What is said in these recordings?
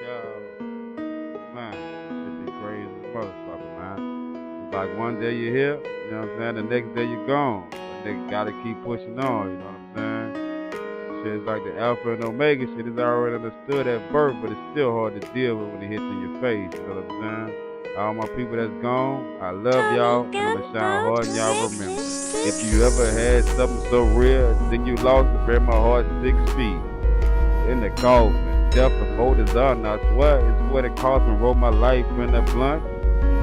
Yo, man, should be crazy as motherfucker, man. It's like one day you're here, you know what I'm saying? The next day you're gone. But nigga gotta keep pushing on, you know what I'm saying? Shit is like the alpha and omega shit is already understood at birth, but it's still hard to deal with when it hits in your face, you know what I'm saying? All my people that's gone, I love y'all, and I'ma shine hard in y'all remembrance. If you ever had something so real, then you lost it, bury my heart 6 feet in the coffin. Death before design, I swear, it's what it cost me. Roll my life in the blunt,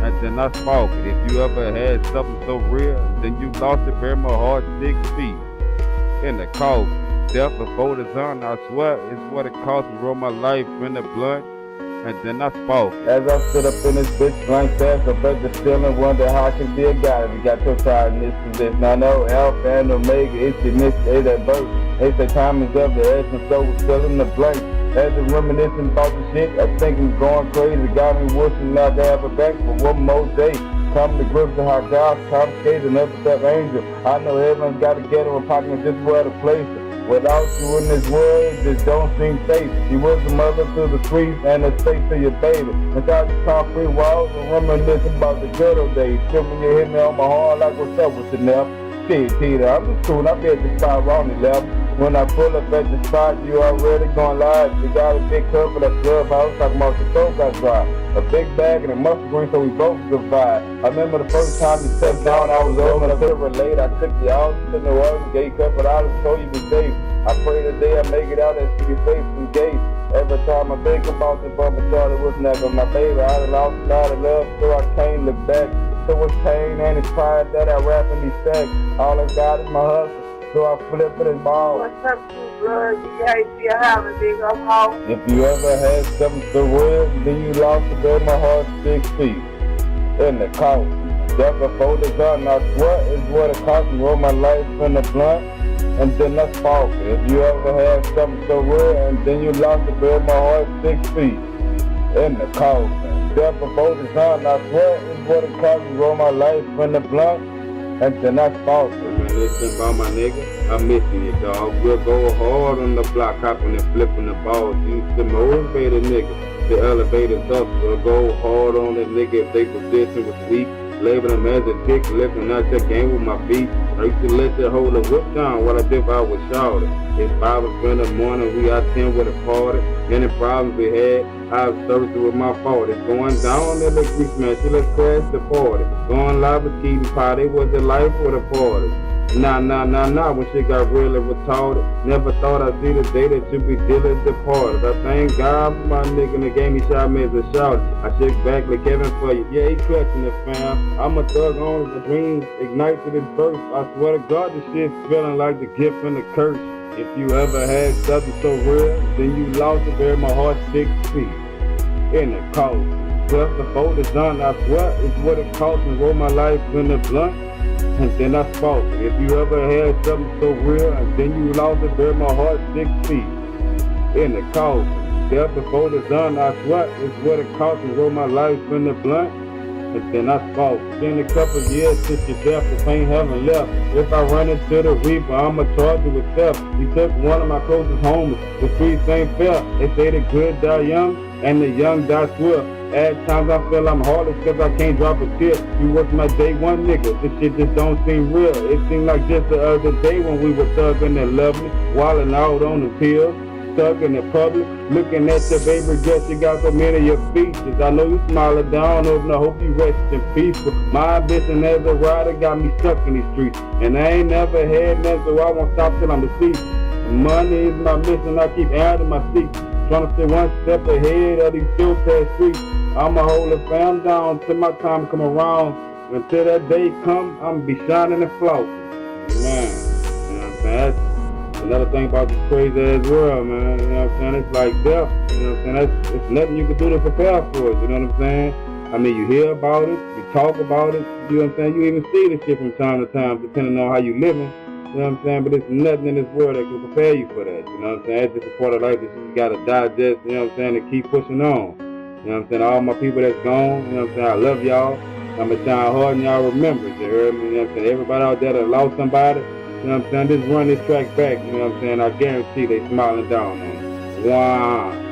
and then I spoke it. If you ever had something so real, then you lost it, bury my heart 6 feet in the coffin. Death before design, I swear, it's what it cost me. Roll my life in the blunt, and then I spoke it. As I stood up in this bitch blank fast, I bet the ceiling, wonder how I can be a guy if you got your side in this position. I know Alpha and Omega, it's the mystery that birth. They say time is up, the essence, so we're still in the blank. As I'm reminiscing about the shit, I think I'm going crazy. Got me wishing I could have a back for one more day. Come to grips with how God's confiscated another step angel. I know heaven's got to get him a pocket just where to place it. Without you in this world, it just don't seem safe. You was the mother to the streets and the state to your baby. Inside the concrete walls, I'm reminiscing about the good old days. Still when you hit me on my heart like what's up with you now? Shit, Peter, I'm just cool. I be at the spot around 11. When I pull up at the spot, you already gone live. You got a big cup for that clubhouse, talking about the soap got dry. A big bag and a mustard green so we both survived. I remember the first time you stepped down, I was over and I could relate. I took you out to New Orleans, gave you but I just told you be safe. I pray today I make it out and see your face and gates. Every time I think about this bump, I thought it was never my baby. I done lost a lot of love, so I can't look back. So it's pain and it's pride that I rap in these stacks. All I got is my hustle. So I flip it and ball. What's up, True Blood? You guys still having big up home? If you ever had something so real, then you lost it, bury my heart 6 feet in the coffin. Death before the gun, I swear is what it cost me. Roll my life in the blunt, and then I spoke it. If you ever had something so real, and then you lost it, bury my heart 6 feet in the coffin. Death before the gun, I swear is what it cost me. Roll my life in the blunt, and then I spoke it. Listen about my nigga, I'm missing you, dog. We'll go hard on the block, hopping and flipping the balls. Used to motivate a nigga, the elevators up. We'll go hard on the nigga if they position was weak. Label them as a dick, lifting out that game with my feet. I used to let that hold a whip down while I dip out with shouted. It's 5 o'clock in the morning, we out 10 with a party. Any problems we had, I was serviced with my fault. It's going down in the grease man, so let's crash the party. Going live with Keaton Potty, was the life for the party. Nah, when shit got really retarded. Never thought I'd see the day that you be dealing departed. I thank God for my nigga that gave me shot me as a shout. I shake back like Kevin for you. Yeah, he clutching it, fam. I'm a thug on the dreams, ignite to this verse. I swear to God, this shit's feeling like the gift and the curse. If you ever had something so real, then you lost it, bury my heart 6 feet in the coffin. Just before the dawn, I swear it's what it cost me. Roll my life in the blunt, and then I spoke it. If you ever had something so real, and then you lost it, bury my heart 6 feet in the coffin. Death before the dawn, I swear it's what it cost me. Roll my life in the blunt, and then I spoke. It's been a couple years since your death, if I ain't haven't left. If I run into the reaper, I'ma charge you with theft. You took one of my closest homies. The streets ain't fair. They say the good die young, and the young die swift. At times I feel I'm heartless cause I can't drop a tear. You was my day one nigga, this shit just don't seem real. It seemed like just the other day when we were thugging and lovely, wildin' out on the pills, stuck in the public, looking at your baby girl, she got so many of your features. I know you smiling down over and I hope you rest in peace. But my ambition as a rider got me stuck in these streets, and I ain't never had nothing, so I won't stop till I'm deceased. Money is my mission, I keep adding my seats, trying to stay one step ahead of these still past streets. I'ma hold the fam down till my time come around. Until that day come, I'ma be shining and floating. Man, you know what I'm saying? That's another thing about this crazy ass world, man. You know what I'm saying? It's like death. You know what I'm saying? It's nothing you can do to prepare for it. You know what I'm saying? I mean, you hear about it, you talk about it. You know what I'm saying? You even see this shit from time to time, depending on how you living. You know what I'm saying? But there's nothing in this world that can prepare you for that. You know what I'm saying? It's just a part of life that you just gotta digest. You know what I'm saying? And keep pushing on. You know what I'm saying? All my people that's gone, you know what I'm saying? I love y'all. I'ma shine hard and y'all remember it. You heard me? You know what I'm saying? Everybody out there that lost somebody, you know what I'm saying? Just run this track back. You know what I'm saying? I guarantee they smiling down on it. Wow.